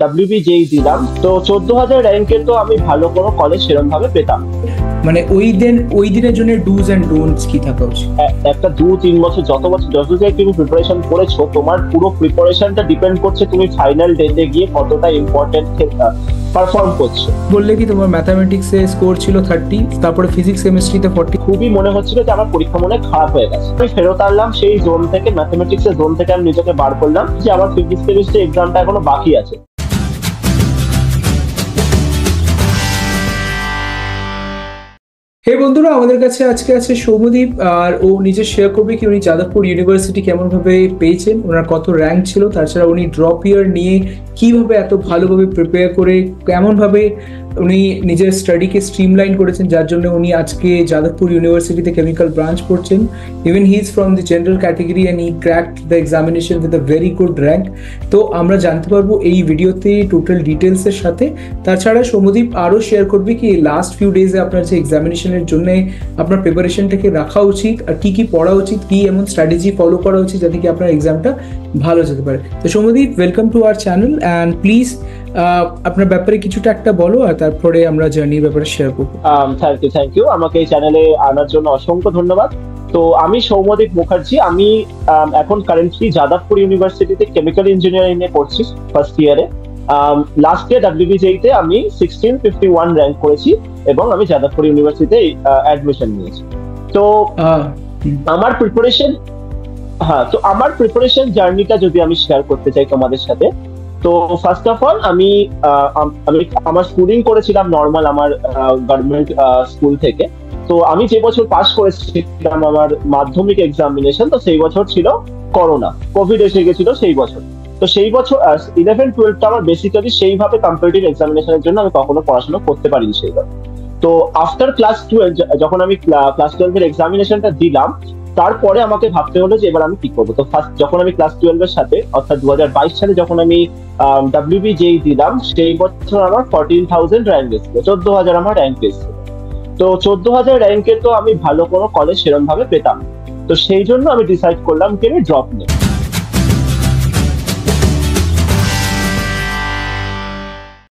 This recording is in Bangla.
ডাব্লিউবি যেই দিলাম, তো 14,000 র্যাঙ্কের তো আমি ভালো কোনো কলেজ সেরকম ভাবে পেতাম। মানে ওই দিনের জন্য ডুজ এন্ড ডোন্টস কি থাকা উচিত? একটা 2-3 বছর যত যাই তুমি প্রিপারেশন করেছো, তোমার পুরো প্রিপারেশনটা ডিপেন্ড করছে তুমি ফাইনাল ডেতে গিয়ে কতটা ইম্পর্টেন্ট পারফর্ম করছো। বললে কি তোমার ম্যাথামেটিক্সে স্কোর ছিল 30, তারপরে ফিজিক্স কেমিস্ট্রিতে 40? খুবই মনে হচ্ছিল যে আমার পরীক্ষা মনে হয় খারাপ হয়ে গেছে। আমি ফেরত আনলাম সেই জোন থেকে, ম্যাথমেটিক্সের জোন থেকে আমি নিজেকে বার করলাম যে আমার ফিজিক্স কেমিস্ট্রি এক্সামটা এখনো বাকি আছে। হে বন্ধুরা, আমাদের কাছে আজকে আছে সৌম্যদীপ, আর ও নিজে শেয়ার করবে কি উনি যাদবপুর ইউনিভার্সিটি কেমন ভাবে পেয়েছেন, ওনার কত র্যাঙ্ক ছিল, তাছাড়া উনি ড্রপ ইয়ার নিয়ে কিভাবে এত ভালোভাবে প্রিপেয়ার করে কেমন ভাবে উনি নিজের স্টাডিকে স্ট্রিমলাইন করেছেন, যার জন্য উনি আজকে যাদবপুর ইউনিভার্সিটিতে কেমিক্যাল ব্রাঞ্চ পড়ছেন। Even he is from the general category and he cracked the examination with a very good rank. তো আমরা জানতে পারবো এই ভিডিওতে টোটাল ডিটেলসের সাথে। তাছাড়া সৌম্যদীপ আরও শেয়ার করবে কি লাস্ট ফিউ ডেজে আপনার যে এক্সামিনেশনের জন্য আপনার প্রিপারেশনটাকে রাখা উচিত, আর কি কি পড়া উচিত, কি এমন স্ট্র্যাটেজি ফলো করা উচিত যাতে কি আপনার এক্সামটা ভালো যেতে পারে। তো Soumyadeep, welcome to our channel and please আপনার ব্যাপারে কিছুটা একটা বলো, আর তারপরে আমরা জার্নির ব্যাপারে শেয়ার করবো। থ্যাংক ইউ আমাকে এই চ্যানেলে আনার জন্য অসংখ্য ধন্যবাদ। তো আমি সৌম্যদীপ মুখার্জি, আমি এখন কারেন্টলি যাদবপুর ইউনিভার্সিটিতে কেমিক্যাল ইঞ্জিনিয়ারিং নিয়ে পড়ছি ফার্স্ট ইয়ারে। লাস্ট ইয়ার ডাব্লিউবিজেইতে আমি 1651 র্যাঙ্ক করেছি এবং আমি যাদবপুর ইউনিভার্সিটিতে অ্যাডমিশন নিয়েছি। তো আমার প্রিপারেশন আমার প্রিপারেশন জার্নিটা যদি আমি শেয়ার করতে চাই তোমাদের সাথে, তো ফার্স্ট অফ অল আমি আমার স্কুলিং করেছিলাম নর্মাল আমার গভর্নমেন্ট স্কুল থেকে। তো আমি যে বছর পাস করেছিলাম আমার মাধ্যমিক এক্সামিনেশন, তো সেই বছর ছিল করোনা, কোভিড এসে গেছিল সেই বছর। তো সেই বছর 11-12টা আমার বেসিক্যালি সেইভাবে কম্পিটিটিভ এক্সামিনেশনের জন্য আমি কখনো পড়াশোনা করতে পারিনি সেইভাবে। তো আফটার ক্লাস 12, যখন আমি ক্লাস 12 এর এক্সামিনেশনটা দিলাম, তারপরে আমাকে ভাবতে হলো যে এবার আমি কি করবো। তো ফার্স্ট যখন আমি ক্লাস 12 এর সাথে অর্থাৎ 2022 সালে যখন আমি ডাব্লিউবি যেই দিলাম, সেই বছর আমার 14,000 র্যাঙ্ক এসেছিল, 14,000 আমার র্যাঙ্ক এসেছিল। তো 14,000 র্যাঙ্কে তো আমি ভালো কোনো কলেজ সেরকম ভাবে পেতাম। তো সেই জন্য আমি ডিসাইড করলাম যে আমি ড্রপ নেব।